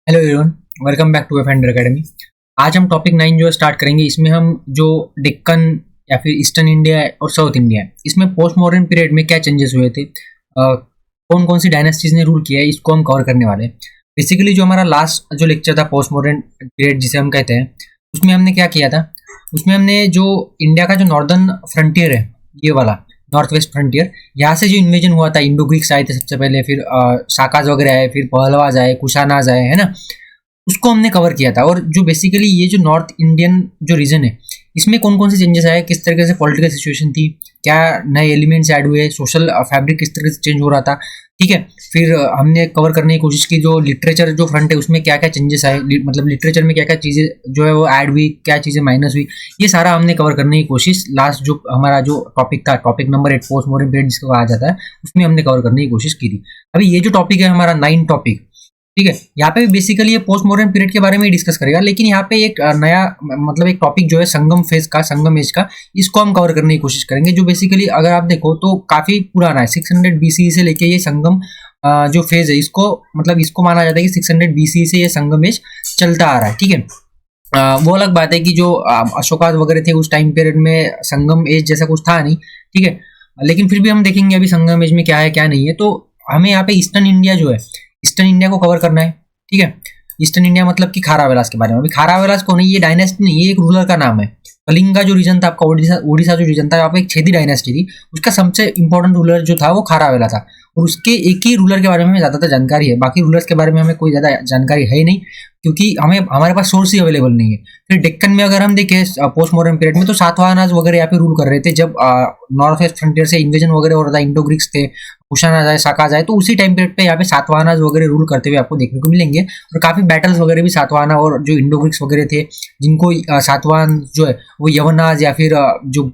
Hello everyone, welcome back to एफेंडर academy. आज हम टॉपिक 9 जो स्टार्ट करेंगे। इसमें हम जो डेक्कन या फिर ईस्टर्न इंडिया और साउथ इंडिया है, इसमें पोस्ट मॉडर्न पीरियड में क्या चेंजेस हुए थे, कौन कौन सी डायनेस्टीज ने रूल किया है, इसको हम कवर करने वाले हैं। बेसिकली जो हमारा लास्ट जो लेक्चर था पोस्ट मॉडर्न पीरियड जिसे हम कहते हैं, उसमें हमने क्या किया था। उसमें हमने जो इंडिया का जो नॉर्दर्न फ्रंटियर है, ये वाला नॉर्थ वेस्ट फ्रंटियर, यहाँ से जो इन्वेजन हुआ था, इंडो ग्रीक्स आए थे सबसे पहले, फिर शाकाज वगैरह आए, फिर पहलवाज आए, कुशानाज आए, है ना, उसको हमने कवर किया था। और जो बेसिकली ये जो नॉर्थ इंडियन जो रीजन है, इसमें कौन कौन से चेंजेस आए, किस तरीके से पॉलिटिकल सिचुएशन थी, क्या नए एलिमेंट्स ऐड हुए, सोशल फैब्रिक किस तरीके से चेंज हो रहा था, ठीक है। फिर हमने कवर करने की कोशिश की जो लिटरेचर जो फ्रंट है उसमें क्या क्या चेंजेस आए, मतलब लिटरेचर में क्या क्या चीज़ें जो है वो ऐड हुई, क्या चीज़ें माइनस हुई, ये सारा हमने कवर करने की कोशिश लास्ट जो हमारा जो टॉपिक था, topic number 8 post modern period जिसको कहा जाता है, उसमें हमने कवर करने की कोशिश की थी। अभी ये जो टॉपिक है हमारा 9 टॉपिक, ठीक है, यहाँ पे बेसिकली ये पोस्ट मॉडर्न पीरियड के बारे में ही डिस्कस करेगा। लेकिन यहाँ पे एक नया मतलब एक टॉपिक जो है संगम फेज का, संगम एज का, इसको हम कवर करने की कोशिश करेंगे। जो बेसिकली अगर आप देखो तो काफी पुराना है, 600 BCE से लेके ये संगम जो फेज है, इसको मतलब इसको माना जाता है कि 600 BCE से ये संगम एज चलता आ रहा है, ठीक है। वो अलग बात है कि जो अशोकाज वगैरह थे उस टाइम पीरियड में संगम एज जैसा कुछ था नहीं, ठीक है। लेकिन फिर भी हम देखेंगे अभी संगम एज में क्या है क्या नहीं है। तो हमें यहाँ पे ईस्टर्न इंडिया जो है, ईस्टर्न इंडिया को कवर करना है, ठीक है। ईस्टर्न इंडिया मतलब कि खारावेलास के बारे में। अभी खारावेलास कौन है, ये डायनेस्टी नहीं, ये एक रूलर का नाम है। कलिंगा जो रीजन था आपका, ओडिशा जो रीजन था, यहाँ पे एक छेदी डायनेस्टी थी, उसका सबसे इंपॉर्टेंट रूलर जो था वो खारावेला था। और उसके एक ही रूलर के बारे में हमें ज्यादातर जानकारी है, बाकी रूलर्स के बारे में हमें कोई ज्यादा जानकारी है ही नहीं, क्योंकि हमारे पास सोर्स ही अवेलेबल नहीं है। फिर डेक्कन में अगर हम देखें पोस्ट मॉडर्न पीरियड में, तो सातवाहनाज वगैरह यहाँ पे रूल कर रहे थे जब नॉर्थ वेस्ट फ्रंटियर से इन्वेजन वगैरह हो रहा था, इंडो ग्रीक्स थे, कुशानाज आए, शाकाज आए, तो उसी टाइम पीरियड पे यहाँ पे सातवाहनाज वगैरह रूल करते हुए आपको देखने को मिलेंगे। और काफी बैटल्स वगैरह भी सातवाहना और जो इंडो ग्रीक्स वगैरह थे, जिनको सातवाहन जो है वो यवनाज या फिर जो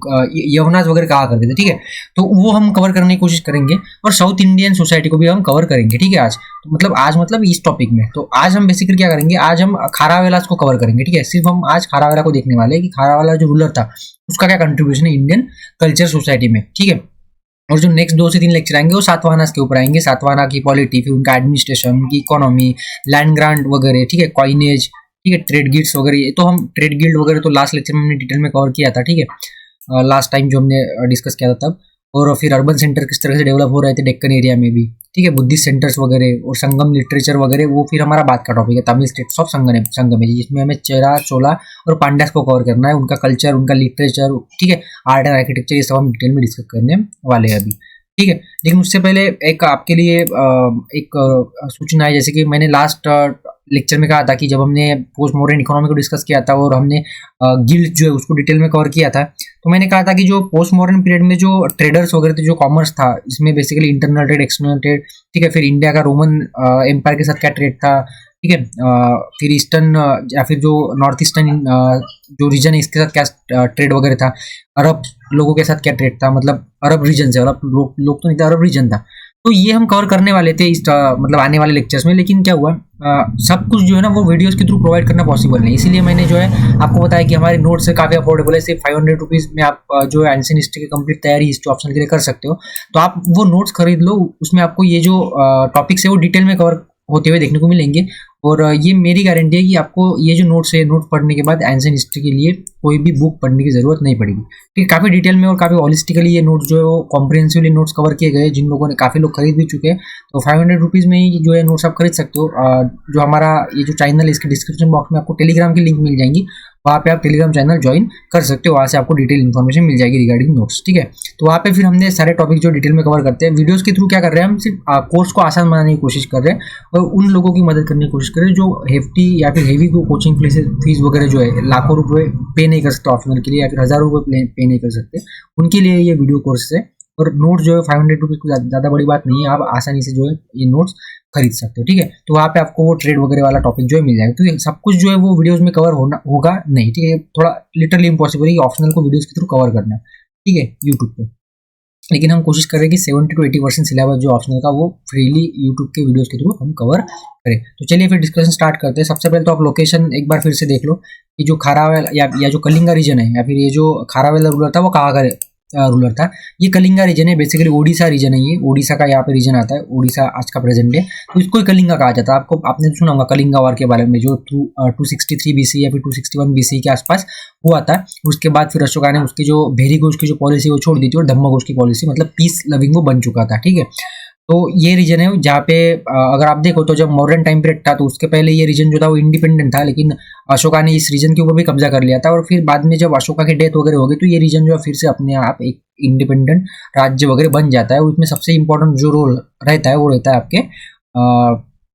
यवनाज वगैरह कहा करते थे, ठीक है। तो वो हम कवर करने की कोशिश करेंगे। और साउथ इंडियन सोसाइटी को भी हम कवर करेंगे, ठीक है। आज तो मतलब आज मतलब इस टॉपिक में, तो आज हम बेसिकली क्या करेंगे, आज हम खारावेलास को कवर करेंगे, ठीक है। सिर्फ हम आज खारावेला को देखने वाले हैं कि खारावेला जो रूलर था उसका क्या कंट्रीब्यूशन है इंडियन कल्चर सोसाइटी में, ठीक है। और जो नेक्स्ट 2 से 3 लेक्चर आएंगे वो सातवाहनास के ऊपर आएंगे, सातवाहना की पॉलिटी, फिर उनका एडमिनिस्ट्रेशन, उनकी इकोनॉमी, लैंड ग्रांट वगैरह, ठीक है, कॉइनेज, ठीक है, ट्रेड गिल्ड्स वगैरह। ये तो हम ट्रेड गिल्ड वगैरह तो लास्ट लेक्चर में हमने डिटेल में कवर किया था, ठीक है, लास्ट टाइम जो हमने डिस्कस किया था तब। और फिर अर्बन सेंटर किस तरह से डेवलप हो रहे थे डेक्कन एरिया में भी, ठीक है, बुद्धिस्ट सेंटर्स वगैरह और संगम लिटरेचर वगैरह, वो फिर हमारा बात का टॉपिक है। तमिल स्टेट्स ऑफ संगम है, जिसमें हमें चेरा, चोला और पांड्यास को कवर करना है, उनका कल्चर, उनका लिटरेचर, ठीक है, आर्ट एंड आर्किटेक्चर, ये सब हम डिटेल में डिस्कस करने वाले हैं अभी, ठीक है। लेकिन उससे पहले एक आपके लिए एक सूचना है, जैसे कि मैंने लास्ट लेक्चर में कहा था कि जब हमने पोस्ट मॉडर्न इकोनॉमी को डिस्कस किया था और हमने गिल्ड जो है उसको डिटेल में कवर किया था, तो मैंने कहा था कि जो पोस्ट मॉडर्न पीरियड में जो ट्रेडर्स वगैरह थे, जो कॉमर्स था, इसमें basically internal trade, external trade, ठीक है, फिर इंडिया का रोमन एम्पायर के साथ क्या ट्रेड था, ठीक है, फिर ईस्टर्न या फिर जो नॉर्थ ईस्टर्न जो रीजन है इसके साथ क्या ट्रेड वगैरह था, अरब लोगों के साथ क्या ट्रेड था, मतलब अरब रीजन से, अरब लोग तो नहीं था, अरब रीजन था। तो ये हम कवर करने वाले थे इस मतलब आने वाले लेक्चर्स में। लेकिन क्या हुआ, सब कुछ जो है ना वो वीडियोस के थ्रू प्रोवाइड करना पॉसिबल नहीं, इसीलिए मैंने जो है आपको बताया कि हमारे नोट्स से काफ़ी अफोर्डेबल है। सिर्फ 500 रुपीज़ में आप जो है एंशिएंट हिस्ट्री की कंप्लीट तैयारी हिस्ट्री ऑप्शन के लिए कर सकते हो। तो आप वो नोट्स खरीद लो, उसमें आपको ये जो टॉपिक्स है वो डिटेल में कवर होते हुए देखने को मिलेंगे। और ये मेरी गारंटी है कि आपको ये जो नोट्स है, नोट पढ़ने के बाद एंशिएंट हिस्ट्री के लिए कोई भी बुक पढ़ने की जरूरत नहीं पड़ेगी, ठीक है। काफ़ी डिटेल में और काफ़ी हॉलिस्टिकली ये नोट्स जो है वो कॉम्प्रिहेंसिवली नोट्स कवर किए गए, जिन लोगों ने, काफ़ी लोग खरीद भी चुके हैं। तो 500 रुपीज़ में ही जो है नोट्स आप खरीद सकते हो। जो हमारा ये जो चैनल है इसके डिस्क्रिप्शन बॉक्स में आपको टेलीग्राम की लिंक मिल जाएंगी, वहाँ पे आप टेलीग्राम चैनल ज्वाइन कर सकते हो, वहाँ से आपको डिटेल इन्फॉर्मेशन मिल जाएगी रिगार्डिंग नोट्स, ठीक है। तो वहाँ पे फिर हमने सारे टॉपिक जो डिटेल में कवर करते हैं, वीडियोस के थ्रू क्या कर रहे हैं, हम सिर्फ कोर्स को आसान बनाने की कोशिश कर रहे हैं और उन लोगों की मदद करने की कोशिश कर रहे हैं जो हेफ्टी या फिर हेवी को कोचिंग फीस वगैरह जो है लाखों रुपए पे नहीं कर सकते ऑप्शनल के लिए, या फिर हज़ारों रुपये पे नहीं कर सकते, उनके लिए ये वीडियो कोर्स है। और नोट्स जो है 500 रुपीज़ को ज़्यादा बड़ी बात नहीं है, आप आसानी से जो है ये नोट्स खरीद सकते हो, ठीक है। तो वहाँ पे आपको वो ट्रेड वगैरह वाला टॉपिक जो है मिल जाएगा। तो ये सब कुछ जो है वो वीडियोस में कवर होगा नहीं, ठीक है, थोड़ा लिटरली इम्पॉसिबल है ऑप्शनल को वीडियोस के थ्रू कवर करना, ठीक है, यूट्यूब पे। लेकिन हम कोशिश कर रहे हैं कि 70 to 80% सिलेबस जो ऑप्शनल का वो फ्रीली यूट्यूब के वीडियोस के थ्रू हम कवर करें। तो चलिए फिर डिस्कशन स्टार्ट करते हैं। सबसे पहले तो आप लोकेशन एक बार फिर से देख लो कि जो खारावेल या जो कलिंगा रीजन है, या फिर ये जो खारावेल रूलर था वो कहाँ का रूलर था। ये कलिंगा रीजन है, बेसिकली ओडिशा रीजन है, ये ओडिशा का यहाँ पे रीजन आता है, ओडिशा आज का प्रेजेंट है, तो इसको ही कलिंगा कहा जाता है। आपको आपने सुना होगा कलिंगा वार के बारे में, जो 263 BC या फिर 261 BC के आसपास हुआ था। उसके बाद फिर अशोका ने उसकी जो भेरीघोष की जो पॉलिसी वो छोड़ दी थी और धम्मघोष की पॉलिसी, मतलब पीस लविंग वो बन चुका था, ठीक है। तो ये रीजन है जहाँ पे अगर आप देखो तो जब मॉडर्न टाइम पीरियड था तो उसके पहले ये रीजन जो था वो इंडिपेंडेंट था, लेकिन अशोका ने इस रीजन के ऊपर भी कब्जा कर लिया था, और फिर बाद में जब अशोका की डेथ वगैरह हो गई तो ये रीजन जो है फिर से अपने आप एक इंडिपेंडेंट राज्य वगैरह बन जाता है। उसमें सबसे इंपॉर्टेंट जो रोल रहता है वो रहता है आपके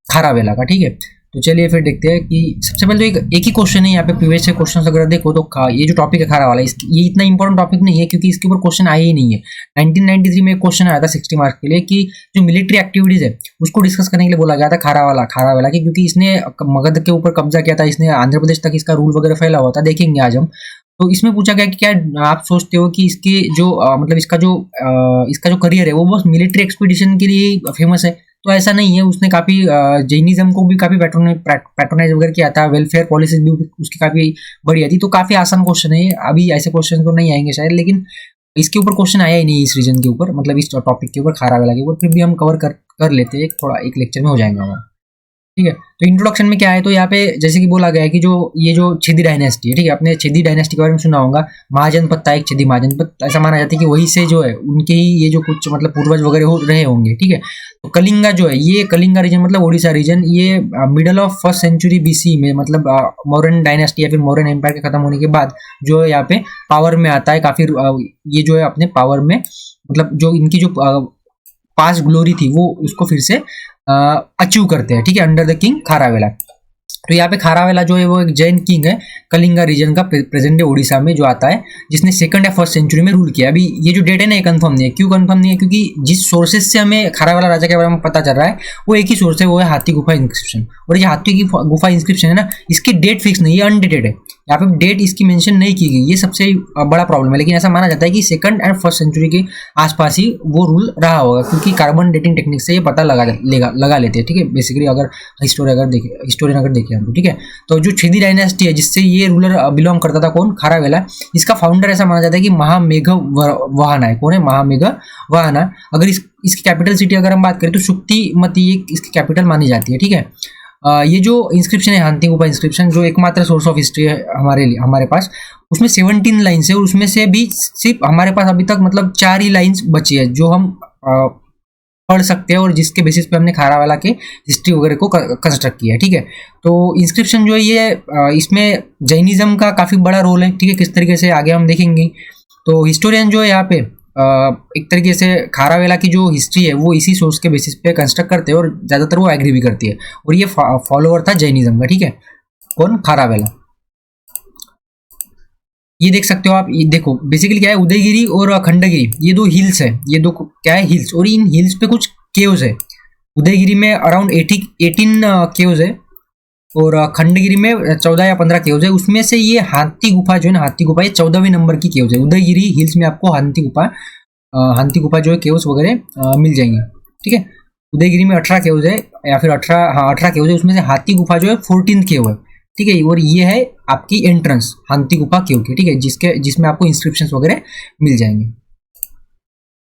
खारावेला का, ठीक है। तो चलिए फिर देखते हैं कि सबसे पहले तो एक ही क्वेश्चन है यहाँ पे, प्रीवियस से क्वेश्चन अगर देखो तो ये जो टॉपिक है खारा वाला, ये इतना इंपॉर्टेंट टॉपिक नहीं है क्योंकि इसके ऊपर क्वेश्चन आए ही नहीं है। 1993 में एक क्वेश्चन आया था 60 मार्क्स के लिए कि जो मिलिट्री एक्टिविटीज है उसको डिस्कस करने के लिए बोला गया था खारा वाला की, क्योंकि इसने मगध के ऊपर कब्जा किया था, इसने आंध्र प्रदेश तक इसका रूल वगैरह फैला हुआ था, देखेंगे आज हम। तो इसमें पूछा गया कि क्या आप सोचते हो कि इसके जो मतलब इसका जो करियर है वो बस मिलिट्री एक्सपीडिशन के लिए फेमस है? तो ऐसा नहीं है, उसने काफ़ी जैनिज्म को भी काफ़ी पैट्रोनाइज वगैरह किया था, वेलफेयर पॉलिसीज भी उसकी काफ़ी बढ़िया थी। तो काफ़ी आसान क्वेश्चन है, अभी ऐसे क्वेश्चन तो नहीं आएंगे शायद, लेकिन इसके ऊपर क्वेश्चन आया ही नहीं इस रीजन के ऊपर, मतलब इस टॉपिक के ऊपर खारावेला के ऊपर, फिर भी हम कवर कर लेते हैं, थोड़ा एक लेक्चर में हो जाएंगे हमारा, ठीक है। तो इंट्रोडक्शन में क्या है, तो यहाँ पे जैसे कि बोला गया है कि ये जो छिदी डायनेस्टी है, ठीक है, आपने छिदी डायनेस्टी के बारे में सुना होगा, महाजनपद था एक छिदी महाजनपद, ऐसा माना जाता है कि वही से जो है उनके ही ये जो कुछ मतलब पूर्वज वगैरह रहे होंगे, ठीक है। तो कलिंगा जो है, ये कलिंगा रीजन मतलब ओडिशा रीजन, ये middle of 1st century BC में, मतलब मौर्यन डायनेस्टी या फिर मौर्यन एम्पायर के खत्म होने के बाद जो है यहाँ पे पावर में आता है, काफी ये जो है अपने पावर में, मतलब जो इनकी जो पास्ट ग्लोरी थी वो उसको फिर से अचीव करते हैं, ठीक है, अंडर द किंग खारावेला। तो यहाँ पे खारावेला जो है वो एक जैन किंग है, कलिंगा रीजन का, प्रेजेंट डे ओडिशा में जो आता है, जिसने 2nd या 1st सेंचुरी में रूल किया। अभी ये जो डेट है ना ये कंफर्म नहीं है, क्यों कंफर्म नहीं है, क्योंकि जिस सोर्सेज से हमें खारावेला राजा के बारे में पता चल रहा है वो एक ही सोर्स है, वो है हाथी गुफा इंस्क्रिप्शन। और ये हाथी की गुफा इंस्क्रिप्शन है ना, इसकी डेट फिक्स नहीं है, अनडेटेड है, यहाँ पे डेट इसकी मेंशन नहीं की गई, ये सबसे बड़ा प्रॉब्लम है। लेकिन ऐसा माना जाता है कि 2nd और 1st सेंचुरी के आसपास ही वो रूल रहा होगा, क्योंकि कार्बन डेटिंग टेक्निक से ये पता लगा लेते हैं, ठीक है, बेसिकली अगर हिस्टोरियन अगर देखें हम, ठीक है। तो जो छिदी डायनेस्टी है जिससे ये रूलर बिलोंग करता था, कौन, खारावेला, इसका फाउंडर ऐसा माना जाता है कि महामेघ वाहना है। कौन है महामेघ वाहना? अगर इसकी कैपिटल सिटी अगर हम बात करें तो शुक्तिमती इसकी कैपिटल मानी जाती है, ठीक है। ये जो इंस्क्रिप्शन है हाथी गुफा इंस्क्रिप्शन, जो एकमात्र सोर्स ऑफ हिस्ट्री है हमारे पास, उसमें 17 लाइन्स है, और उसमें से भी सिर्फ हमारे पास अभी तक मतलब 4 ही लाइन्स बची है जो हम पढ़ सकते हैं और जिसके बेसिस पे हमने खारावेला के हिस्ट्री वगैरह को कंस्ट्रक्ट किया है, ठीक है। तो इंस्क्रिप्शन जो है ये इसमें जैनिज्म का काफ़ी बड़ा रोल है, ठीक है, किस तरीके से आगे हम देखेंगे। तो हिस्टोरियन जो है यहाँ पे एक तरीके से खारावेला की जो हिस्ट्री है वो इसी सोर्स के बेसिस पे कंस्ट्रक्ट करते हैं, और ज़्यादातर वो एग्री भी करती है, और ये फॉलोअर था जैनिज्म का, ठीक है, कौन, खारावेला। ये देख सकते हो आप, ये देखो बेसिकली क्या है, उदयगिरी और खंडगिरी, ये 2 हिल्स है, ये 2 क्या है, हिल्स, और इन हिल्स पे कुछ केव्स है। उदयगिरी में अराउंड 18 केव्स है, और खंडगिरी में 14 या 15 केव्स है। उसमें से ये हाथी गुफा जो है ना, हाथी गुफा ये 14वीं नंबर की केव्स है। उदयगिरी हिल्स में आपको हाथी गुफा जो है केव्स वगैरह मिल जाएंगे, ठीक है। उदयगिरी में 18 केव्स है, या फिर 18 केव्स है, उसमें से हाथी गुफा जो है 14th केव है, ठीक है। और ये है आपकी एंट्रेंस हाथी गुफा केव की, ठीक है, जिसमें आपको इंस्क्रिप्शंस वगैरह मिल जाएंगे।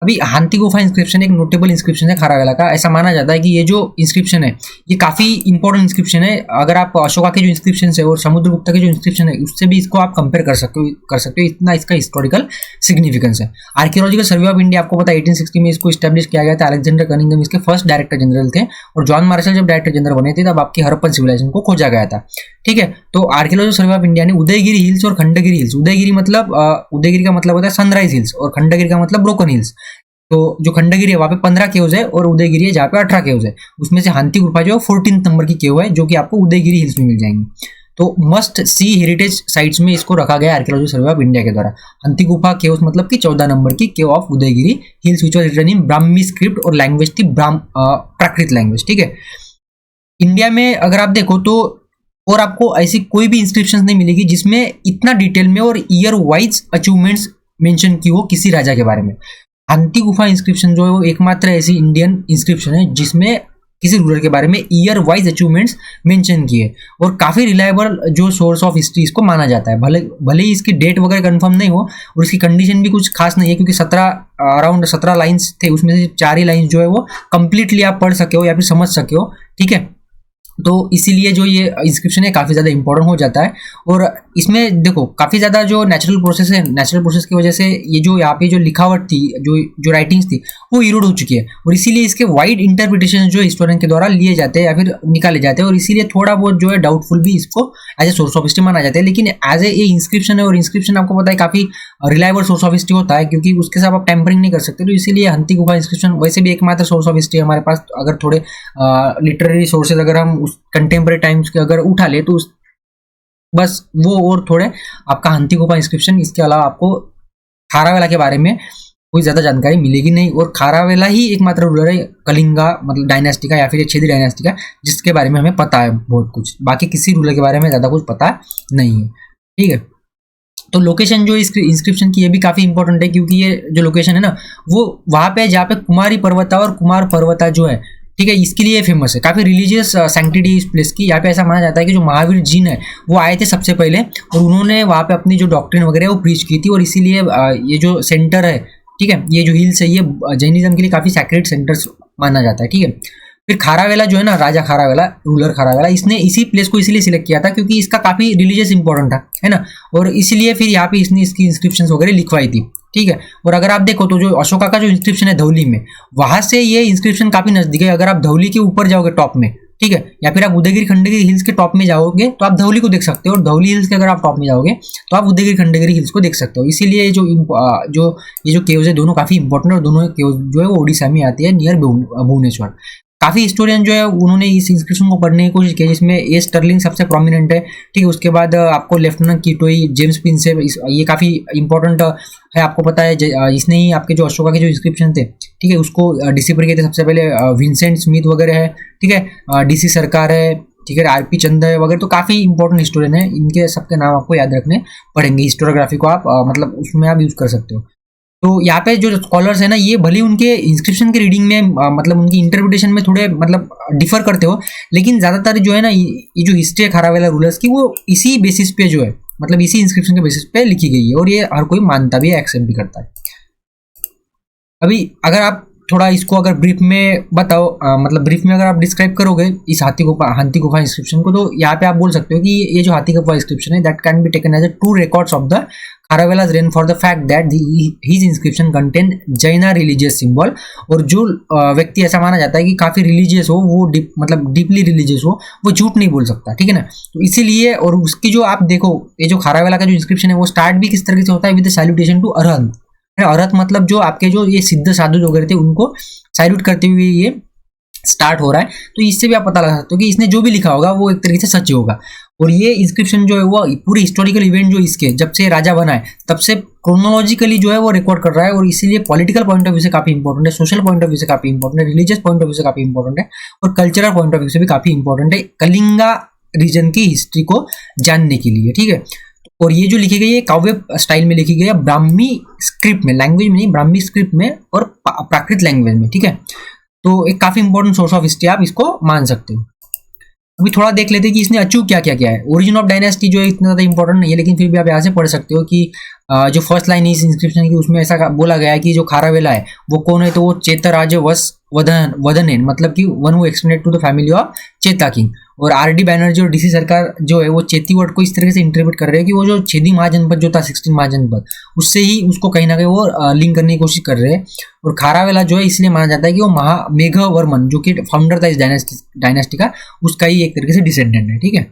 अभी हाथी गुफा इंस्क्रिप्शन एक नोटेबल इंस्क्रिप्शन है खारावेला का। ऐसा माना जाता है कि ये जो इंस्क्रिप्शन है ये काफ़ी इंपॉर्टेंट इंस्क्रिप्शन है। अगर आप अशोका के जो इंस्क्रिप्शन है और समुद्रगुप्ता के जो इंस्क्रिप्शन है उससे भी इसको आप कंपेयर कर सकते हो, इतना इसका हिस्टोरिकल सिग्निफिकेंस है। आर्कियोलॉजिकल सर्वे ऑफ इंडिया आपको पता है 1860 में इसको स्टैब्लिश किया गया था। अलेक्जेंडर कनिंघम इसके फर्स्ट डायरेक्टर जनरल थे, और जॉन मार्शल जब डायरेक्टर जनरल बने थे तब आपकी हड़प्पन सिविलाइजेशन को खोजा गया था, ठीक है। तो आर्कियोलॉजिकल सर्वे ऑफ इंडिया ने उदयगिरी हिल्स और खंडगिरी हिल्स, उदयगिरी का मतलब होता है सनराइज हिल्स, और खंडगिरी का मतलब ब्रोकन हिल्स। तो जो खंडगिरी है वहाँ पे 15 केव्स है, और उदयगिरी है जहाँ पे 18 केव्स है। उसमें से हाथी गुफा जो है 14th नंबर की केव है, जो कि आपको उदयगिरी हिल्स में मिल जाएंगी। तो मस्ट सी हेरिटेज साइट्स में इसको रखा गया आर्कियोलॉजिकल सर्वे ऑफ इंडिया के द्वारा। हाथी गुफा केव्स मतलब कि 14 नंबर की cave of Udayagiri hills, which was written in Brahmi script, और लैंग्वेज थी प्राकृत लैंग्वेज, ठीक है। इंडिया में अगर आप देखो तो और आपको ऐसी कोई भी इंस्क्रिप्शन नहीं मिलेगी जिसमें इतना डिटेल में और ईयर वाइज अचीवमेंट्स मेंशन की हो किसी राजा के बारे में। हाथी गुफा इंस्क्रिप्शन जो है वो एकमात्र ऐसी इंडियन इंस्क्रिप्शन है जिसमें किसी रूलर के बारे में ईयर वाइज अचीवमेंट्स मेंशन किए, और काफ़ी रिलायबल जो सोर्स ऑफ हिस्ट्री इसको माना जाता है। भले भले ही इसकी डेट वगैरह कंफर्म नहीं हो और इसकी कंडीशन भी कुछ खास नहीं है, क्योंकि 17 लाइन्स थे, उसमें से 4 ही लाइन्स जो है वो कंप्लीटली आप पढ़ सके हो या फिर समझ सके हो, ठीक है। तो इसीलिए जो ये इंस्क्रिप्शन है काफ़ी ज़्यादा इंपॉर्टेंट हो जाता है। और इसमें देखो काफ़ी ज़्यादा जो नेचुरल प्रोसेस है, नेचुरल प्रोसेस की वजह से ये जो यहाँ पे जो लिखावट थी, जो राइटिंग्स थी, वो इरोड हो चुकी है, और इसीलिए इसके वाइड इंटरप्रिटेशन जो हिस्टोरियन के द्वारा लिए जाते हैं या फिर निकाले जाते हैं, और इसीलिए थोड़ा बहुत जो है डाउटफुल भी इसको as a source of history माना जाता है। लेकिन एज ए ये इंस्क्रिप्शन है, और इंस्क्रिप्शन आपको पता है काफ़ी रिलायबल सोर्स ऑफ हिस्ट्री होता है, क्योंकि उसके साथ आप टैंपरिंग नहीं कर सकते। तो इसीलिए हंती गुफा इंस्क्रिप्शन वैसे भी एकमात्र सोर्स ऑफ हिस्ट्री हमारे पास। अगर थोड़े लिटरेरी सोर्सेज अगर हम उस कंटेम्प्रेरी टाइम्स के अगर उठा ले तो बस वो, और थोड़े आपका हंती गुफा इंस्क्रिप्शन, इसके अलावा आपको खारावेला के बारे में कोई ज़्यादा जानकारी मिलेगी नहीं। और खारावेला ही एकमात्र रूलर है कलिंगा मतलब डायनेस्टी का या फिर छेदी डायनेस्टी का जिसके बारे में हमें पता है बहुत कुछ, बाकी किसी रूलर के बारे में ज़्यादा कुछ पता नहीं है, ठीक है। तो लोकेशन जो इंस्क्रिप्शन की ये भी काफ़ी इंपॉर्टेंट है, क्योंकि ये जो लोकेशन है ना वो वहाँ पे जहाँ पे कुमारी पर्वता और कुमार पर्वता जो है, ठीक है, इसके लिए फेमस है। काफ़ी रिलीजियस सैंक्टिटी इस प्लेस की। यहाँ पे ऐसा माना जाता है कि जो महावीर जीन है वो आए थे सबसे पहले, और उन्होंने वहाँ पे अपनी जो डॉक्ट्रिन वगैरह वो प्रीच की थी, और इसीलिए ये जो सेंटर है, ठीक है, ये जो हिल्स है ये जैनिज्म के लिए काफ़ी सैक्रेड सेंटर्स माना जाता है, ठीक है। फिर खारावेला जो है ना, राजा खारावेला, रूलर खारावेला, इसने इसी प्लेस को इसीलिए सिलेक्ट किया था क्योंकि इसका काफ़ी रिलीजियस इंपॉर्टेंट था, है ना, और इसीलिए फिर यहाँ पे इसने इसकी इंस्क्रिप्शन वगैरह लिखवाई थी, ठीक है। और अगर आप देखो तो जो अशोका का जो इंस्क्रिप्शन है धौली में, वहां से ये इंस्क्रिप्शन काफ़ी नजदीक है। अगर आप धौली के ऊपर जाओगे टॉप में, ठीक है, या फिर आप उदयगिरी खंडगिरी हिल्स के टॉप में जाओगे तो आप धौली को देख सकते हो, और धौली हिल्स के अगर आप टॉप में जाओगे तो आप उदयगिरी खंडगिरी हिल्स को देख सकते हो। इसीलिए ये जो केव्स है दोनों काफ़ी इंपॉर्टेंट, और दोनों केव्स जो है वो ओडिशा में आती है नियर भुवनेश्वर। काफ़ी हिस्टोरियन जो है उन्होंने इस इंस्क्रिप्शन को पढ़ने की कोशिश की, जिसमें ए स्टर्लिंग सबसे प्रोमिनेंट है, ठीक है। उसके बाद आपको लेफ्टिनेंट कीटोई, जेम्स प्रिंस है, ये काफ़ी इंपॉर्टेंट है, आपको पता है। इसने ही आपके जो अशोका के जो इंस्क्रिप्शन थे, ठीक है, उसको डिसिफर किए थे सबसे पहले। विंसेंट स्मिथ वगैरह है, ठीक है, डीसी सरकार है, ठीक है, आरपी चंद है वगैरह, तो काफ़ी इंपॉर्टेंट हिस्टोरियन है। इनके सबके नाम आपको याद रखने पड़ेंगे। हिस्टोरियोग्राफी को आप मतलब उसमें आप यूज़ कर सकते हो। तो यहाँ पे जो स्कॉलर्स है ना, ये भले उनके इंस्क्रिप्शन की रीडिंग में मतलब उनकी इंटरप्रिटेशन में थोड़े मतलब डिफर करते हो, लेकिन ज़्यादातर जो है ना ये जो हिस्ट्री है खारावेला रूलर्स की, वो इसी बेसिस पे जो है मतलब इसी इंस्क्रिप्शन के बेसिस पे लिखी गई है, और ये हर कोई मानता भी है, एक्सेप्ट भी करता है। अभी अगर आप थोड़ा इसको अगर ब्रीफ में बताओ, मतलब ब्रीफ में अगर आप डिस्क्राइब करोगे इस हंती गुफा इंस्क्रिप्शन को, तो यहाँ पे आप बोल सकते हो कि ये जो हाथी गुफा इंस्क्रिप्शन है that can be taken as a true records of the Kharavela's reign for the fact that his inscription contain Jaina religious symbol. और जो व्यक्ति ऐसा माना जाता है कि काफ़ी रिलीजियस हो, वो मतलब डीपली रिलीजियस हो, वो झूठ नहीं बोल सकता, ठीक है ना। तो इसीलिए, और उसकी जो आप देखो ये जो खारावेला का जो इंस्क्रिप्शन है वो स्टार्ट भी किस तरीके से होता है, with salutation to Arhant. Arhat मतलब जो आपके जो ये सिद्ध साधु वगैरह थे उनको सैल्यूट करते हुए ये स्टार्ट हो रहा है। तो इससे भी आप पता लगा सकते हो कि इसने जो भी लिखा होगा वो एक तरीके से सच होगा। और ये इंस्क्रिप्शन जो है वो पूरी हिस्टोरिकल इवेंट जो इसके जब से राजा बना है तब से क्रोनोलॉजिकली जो है वो रिकॉर्ड कर रहा है, और इसीलिए पॉलिटिकल पॉइंट ऑफ व्यू से काफ़ी इंपॉर्टेंट है, सोशल पॉइंट ऑफ व्यू से काफ़ी इंपॉर्टेंट है, रिलीजियस पॉइंट ऑफ व्यू से काफ़ी इंपॉर्टेंट है, और कल्चरल पॉइंट ऑफ व्यू से भी काफ़ी इंपॉर्टेंट है कलिंगा रीजन की हिस्ट्री को जानने के लिए, ठीक है। और ये जो लिखी गई है काव्य स्टाइल में लिखी गई है, ब्राह्मी स्क्रिप्ट में, लैंग्वेज में नहीं, ब्राह्मी स्क्रिप्ट में और प्राकृत लैंग्वेज में, ठीक है। तो एक काफ़ी इंपॉर्टेंट सोर्स ऑफ हिस्ट्री आप इसको मान सकते हो। अभी थोड़ा देख लेते हैं कि इसने अचीव क्या क्या किया है। ओरिजिन ऑफ डायनेस्टी जो है इतना ज़्यादा इंपॉर्टेंट नहीं है, लेकिन फिर भी आप यहाँ से पढ़ सकते हो कि जो फर्स्ट लाइन इस इंस्क्रिप्शन की उसमें ऐसा बोला गया है कि जो खारावेला है वो कौन है, तो वो चेतराज वदनेन, मतलब कि one who extended to the family of Cheta king. और आरडी बैनर्जी और डीसी सरकार जो है वो चेती वर्ड को इस तरीके से इंटरप्रेट कर रहे हैं कि वो जो छेदी महाजनपद जो था 16 महाजनपद, उससे ही उसको कहीं ना कहीं वो लिंक करने की कोशिश कर रहे हैं। और खारावेला जो है इसलिए माना जाता है कि वो मेघवर्मन जो कि फाउंडर था इस डायनेस्टी का, उसका ही एक तरीके से डिसेंडेंट है, ठीक है।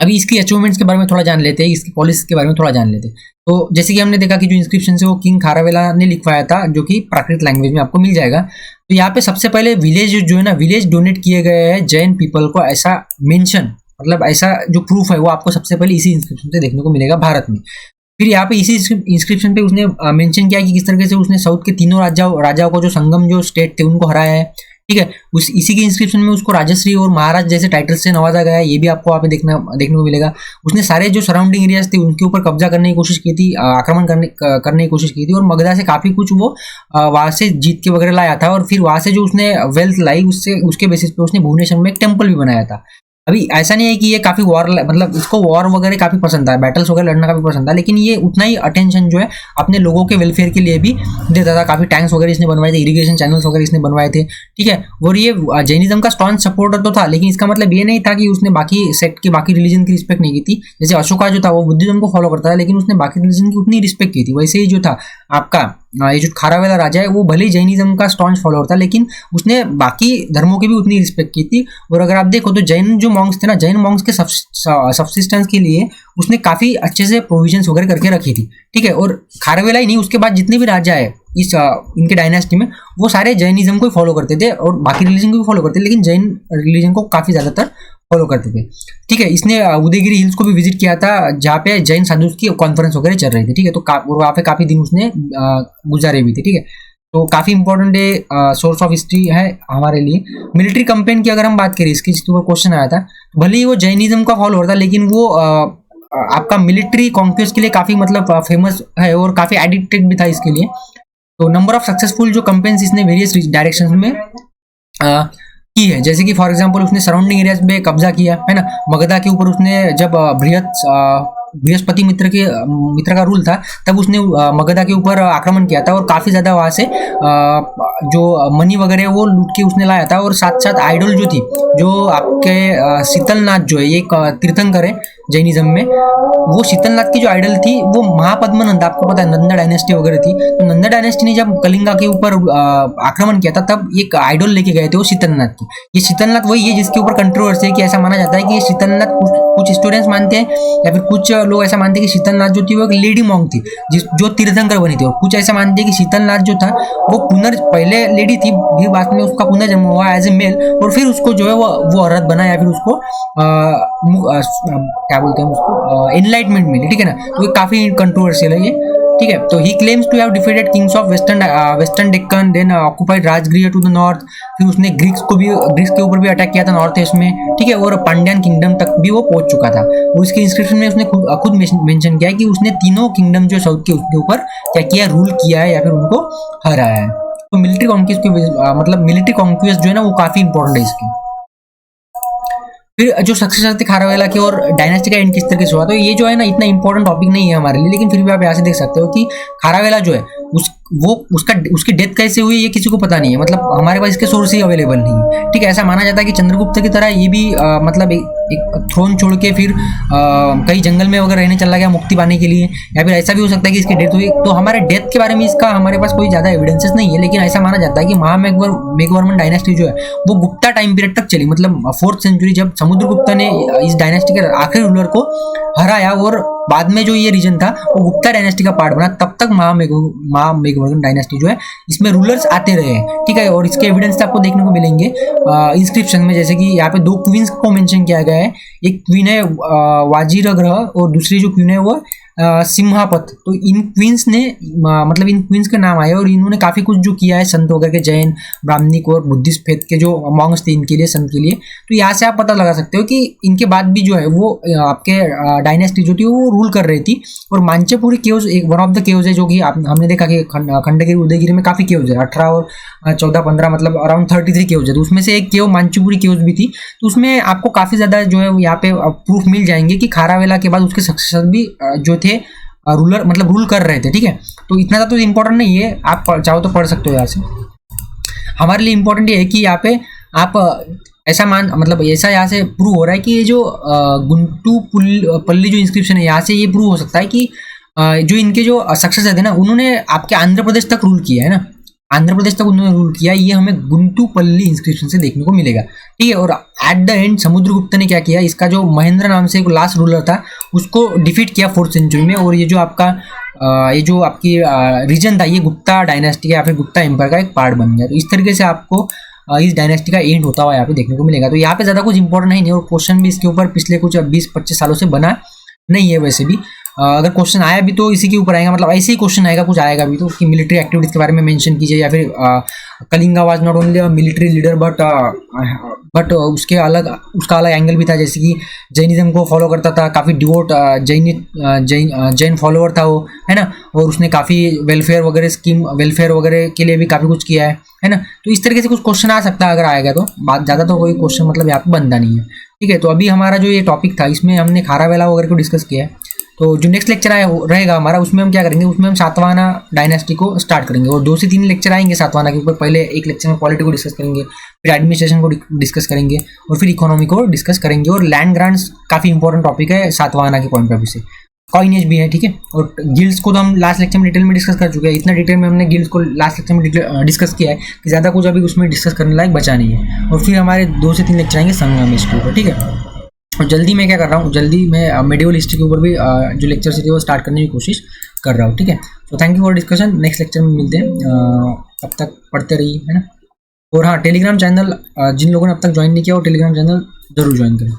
अभी इसकी अचीवमेंट्स के बारे में थोड़ा जान लेते हैं, इसकी पॉलिसीज के बारे में थोड़ा जान लेते हैं। तो जैसे कि हमने देखा कि जो इंस्क्रिप्शन है वो किंग खारावेला ने लिखवाया था, जो कि प्राकृत लैंग्वेज में आपको मिल जाएगा। तो यहाँ पे सबसे पहले विलेज जो है ना, विलेज डोनेट किए गए हैं जैन पीपल को, ऐसा मेंशन मतलब ऐसा जो प्रूफ है वो आपको सबसे पहले इसी इंस्क्रिप्शन से देखने को मिलेगा भारत में। फिर यहाँ पे इसी इंस्क्रिप्शन पे उसने मेंशन किया कि किस तरीके से उसने साउथ के तीनों राजाओं को जो संगम जो स्टेट थे उनको हराया है, ठीक है। उस इसी के इंस्क्रिप्शन में उसको राजश्री और महाराज जैसे टाइटल से नवाजा गया है, ये भी आपको वहाँ पे देखने को मिलेगा। उसने सारे जो सराउंडिंग एरियाज थे उनके ऊपर कब्जा करने की कोशिश की थी, आक्रमण करने की कोशिश की थी, और मगधा से काफी कुछ वो वहां से जीत के वगैरह लाया था, और फिर वहां से जो उसने वेल्थ लाई उसके बेसिस पे उसने भुवनेश्वर में एक टेम्पल भी बनाया था। अभी ऐसा नहीं है कि ये काफी वॉर, मतलब इसको वॉर वगैरह काफी पसंद था, बैटल्स वगैरह लड़ना काफी पसंद था, लेकिन ये उतना ही अटेंशन जो है अपने लोगों के वेलफेयर के लिए भी देता था। काफी टैंक्स वगैरह इसने बनवाए थे, इरिगेशन चैनल्स वगैरह इसने बनवाए थे, ठीक है। और ये जैनिज्म का स्ट्रॉन्ग सपोर्टर तो था, लेकिन इसका मतलब ये नहीं था कि उसने बाकी सेक्ट की, बाकी रिलीजन की रिस्पेक्ट नहीं की थी। जैसे अशोका जो था वो बुद्धिज्म को फॉलो करता था, लेकिन उसने बाकी रिलीजन की उतनी रिस्पेक्ट की थी। वैसे ही जो था आपका ये जो खारावेला राजा है वो भले ही जैनिज्म का स्टॉन्च फॉलोअर था, लेकिन उसने बाकी धर्मों की भी उतनी रिस्पेक्ट की थी। और अगर आप देखो तो जैन जो मॉन्क्स थे ना, जैन मॉन्क्स के सब्सिस्टेंस के लिए उसने काफी अच्छे से प्रोविजंस वगैरह करके रखी थी, ठीक है। और खारावेला ही नहीं, उसके बाद जितने भी राजा है इस इनके डायनेस्टी में, वो सारे जैनिज्म को ही फॉलो करते थे और बाकी रिलीजन को भी फॉलो करते थे, लेकिन जैन रिलीजन को काफी ज्यादातर फॉलो करते थे, ठीक है। इसने उदयगिरी हिल्स को भी विजिट किया था, जहाँ पे जैन साधु की कॉन्फ्रेंस वगैरह चल रही थी, ठीक है। तो वहाँ पे काफी दिन उसने गुजारे भी थे, ठीक है। तो काफी इंपॉर्टेंट सोर्स ऑफ हिस्ट्री है हमारे लिए। मिलिट्री कैंपेन की अगर हम बात करें, इसकी जिसके ऊपर क्वेश्चन आया था, भले ही वो जैनिज्म का फॉलोअर था, लेकिन वो आपका मिलिट्री कॉन्क्वेस्ट के लिए काफी मतलब फेमस है और काफी एडिक्टेड भी था इसके लिए। तो नंबर ऑफ सक्सेसफुल जो कैंपेन्स इसने वेरियस डायरेक्शन में की है, जैसे कि फॉर एग्जांपल उसने सराउंडिंग एरियाज पे कब्जा किया है ना, मगधा के ऊपर उसने जब बृहस्पति मित्र का रूल था, तब उसने मगधा के ऊपर आक्रमण किया था और काफी ज्यादा वहां से जो मनी वगैरह वो लूट के उसने लाया था। और साथ साथ आइडल जो थी, जो आपके शीतलनाथ जो है, ये एक तीर्थंकर है जैनिज्म में, वो शीतलनाथ की जो आइडल थी वो महापद्मनंद, आपको पता है नंदा डायनेस्टी वगैरह थी, तो नंदा डायनेस्टी ने जब कलिंगा के ऊपर आक्रमण किया था, तब एक आइडल लेके गए थे वो शीतलनाथ की। ये शीतलनाथ वही है जिसके ऊपर कंट्रोवर्सी है कि ऐसा माना जाता है कि ये शीतलनाथ, कुछ स्टूडेंट्स मानते हैं या फिर कुछ लोग ऐसा मानते हैं कि शीतलनाथ जो थी वो एक लेडी मॉन्क थी जो तीर्थंकर बनी थी, और कुछ ऐसा मानते हैं कि शीतलनाथ जो था वो पहले लेडी थी, फिर बाद में उसका पुनर्जन्म हुआ एज ए मेल, और फिर उसको जो है वो औरत बना, या फिर उसको क्या बोलते हैं उसको एनलाइटमेंट मिली, ठीक है ना। तो ये काफी कंट्रोवर्शियल है ये, ठीक है। तो he claims to have defeated kings of western Deccan, then occupied Rajgriha to the north, फिर उसने ग्रीक्स के ऊपर भी अटैक किया था नॉर्थ ईस्ट में, ठीक है। और पांड्यान किंगडम तक भी वो पहुंच चुका था। और उसके इंस्क्रिप्शन में उसने खुद मेंशन किया है कि उसने तीनों किंगडम जो साउथ के उसके ऊपर क्या किया, रूल किया है या फिर उनको हराया है। तो मिलिट्री कॉन्क्वेस्ट मतलब मिलिट्री कॉन्क्वेस्ट जो है ना वो काफी इंपॉर्टेंट है इसकी। फिर जो सक्सेसर थे खारावेला की और डायनेस्टी का एंड किस तरीके से हुआ, तो ये जो है ना इतना इंपॉर्टेंट टॉपिक नहीं है हमारे लिए, लेकिन फिर भी आप यहाँ से देख सकते हो कि खारावेला जो है उसकी डेथ कैसे हुई ये किसी को पता नहीं है, मतलब हमारे पास इसके सोर्स ही अवेलेबल नहीं है, ठीक है। ऐसा माना जाता है कि चंद्रगुप्त की तरह ये भी मतलब एक थ्रोन छोड़ के फिर कहीं जंगल में वगैरह रहने चला गया मुक्ति पाने के लिए, या फिर ऐसा भी हो सकता है कि इसकी डेथ हुई। तो हमारे डेथ के बारे में इसका हमारे पास कोई ज्यादा एविडेंसेस नहीं है, लेकिन ऐसा माना जाता है कि मेघवर्मन डायनेस्टी जो है वो गुप्ता टाइम पीरियड तक चली, मतलब 4th सेंचुरी, जब समुद्रगुप्त ने इस डायनेस्टी के आखिरी रूलर को हराया और बाद में जो ये रीजन था वो गुप्ता डायनेस्टी का पार्ट बना, तब तक मेघवर्मन डायनेस्टी जो है इसमें रूलर्स आते रहे हैं, ठीक है। और इसके एविडेंस आपको देखने को मिलेंगे इंस्क्रिप्शन में, जैसे कि यहाँ पे 2 क्वींस को मेंशन किया गया है। एक क्वीन है वाजिरग्रह और दूसरी जो क्वीन है वो सिम्हापत। तो इन क्वींस ने मतलब इन क्वींस के नाम आए और इन्होंने काफी कुछ जो किया है संत वगैरह के, जैन, ब्राह्मणिक और बुद्धिस्ट फेथ के जो मॉन्क्स थे इनके लिए, संत के लिए। तो यहाँ से आप पता लगा सकते हो कि इनके बाद भी जो है वो आपके डायनेस्टी जो थी वो रूल कर रही थी। और मांचेपुरी केव्स एक वन ऑफ द केव्स है, जो कि हमने देखा कि खंडगिरी उदयगिरी में काफी केव्स है, 18 और 14 15 मतलब अराउंड 33 केव्स है। तो उसमें से एक केव मांचेपुरी केव्स भी थी। तो उसमें आपको काफी ज्यादा जो है यहाँ पे प्रूफ मिल जाएंगे कि खारावेला के बाद उसके सक्सेसर भी जो थे रूलर मतलब रूल कर रहे थे, ठीक है। तो इतना ज़्यादा तो इम्पोर्टेंट नहीं है, आप चाहो तो पढ़ सकते हो यहाँ से। हमारे लिए इम्पोर्टेंट ये है कि यहाँ पे आप ऐसा मतलब ऐसा यहाँ से प्रूव हो रहा है कि ये जो गुंटू पल्ली जो इंस्क्रिप्शन है, यहाँ से ये प्रूव हो सकता है कि जो इनके जो सक्सेसर थे ना, उन्होंने आपके आंध्र प्रदेश तक रूल किया है ना, आंध्र प्रदेश तक उन्होंने रूल किया। ये हमें गुंटूपल्ली इंस्क्रिप्शन से देखने को मिलेगा, ठीक है। और एट द एंड समुद्रगुप्त ने क्या किया, इसका जो महेंद्र नाम से एक लास्ट रूलर था उसको डिफीट किया 4th सेंचुरी में। और ये जो आपकी रीजन था, ये गुप्ता डायनेस्टी का या फिर गुप्ता एम्पायर का एक पार्ट बन गया। तो इस तरीके से आपको इस डायनेस्टी का एंड होता हुआ यहाँ पे देखने को मिलेगा। तो यहाँ पे ज्यादा कुछ इंपॉर्टेंट नहीं है और क्वेश्चन भी इसके ऊपर पिछले कुछ 20-25 सालों से बना नहीं है वैसे भी। अगर क्वेश्चन आया भी तो इसी के ऊपर आएगा, मतलब ऐसे ही क्वेश्चन आएगा, कुछ आएगा भी तो कि मिलिट्री एक्टिविटीज के बारे में मेंशन कीजिए, या फिर Kalinga was not only a military leader but उसके अलग उसका अलग एंगल भी था, जैसे कि जैनिज्म को फॉलो करता था, काफ़ी डिवोट जैन फॉलोअर था वो, है ना, और उसने काफ़ी वेलफेयर वगैरह के लिए भी काफ़ी कुछ किया है ना। तो इस तरीके से कुछ क्वेश्चन आ सकता है अगर आएगा तो, बात ज़्यादा तो कोई क्वेश्चन मतलब यहाँ पे बनता नहीं है, ठीक है। तो अभी हमारा जो ये टॉपिक था इसमें हमने खारावेला वगैरह को डिस्कस किया है। तो जो नेक्स्ट लेक्चर रहेगा हमारा, उसमें हम क्या करेंगे, उसमें हम सातवाहना डायनेस्टी को स्टार्ट करेंगे, और 2 से 3 लेक्चर आएंगे सातवाहना के ऊपर। पहले एक लेक्चर में पॉलिटी को डिस्कस करेंगे, फिर एडमिनिस्ट्रेशन को डिस्कस करेंगे, और फिर इकोनॉमी को डिस्कस करेंगे। और लैंड ग्रांट्स काफ़ी इंपॉर्टेंट टॉपिक है सातवाहना के पॉइंट ऑफ व्यू से। कॉइनेज भी है, ठीक है। और गिल्ड्स को तो हम लास्ट लेक्चर में डिटेल में डिस्कस कर चुके हैं, इतना डिटेल में हमने गिल्ड्स को लास्ट लेक्चर में डिस्कस किया है कि ज़्यादा कुछ अभी उसमें डिस्कस करने लायक बचा नहीं है। और फिर हमारे 2 से 3 लेक्चर आएंगे संगम इसके ऊपर, ठीक है। और जल्दी मैं क्या कर रहा हूँ, जल्दी मैं मेडिवल हिस्ट्री के ऊपर भी जो लेक्चर थे वो स्टार्ट करने की कोशिश कर रहा हूँ, ठीक है। तो thank you for discussion, next lecture में मिलते हैं, तब तक पढ़ते रहिए, है ना। और हाँ, टेलीग्राम चैनल जिन लोगों ने अब तक ज्वाइन नहीं किया वो टेलीग्राम चैनल जरूर ज्वाइन करें।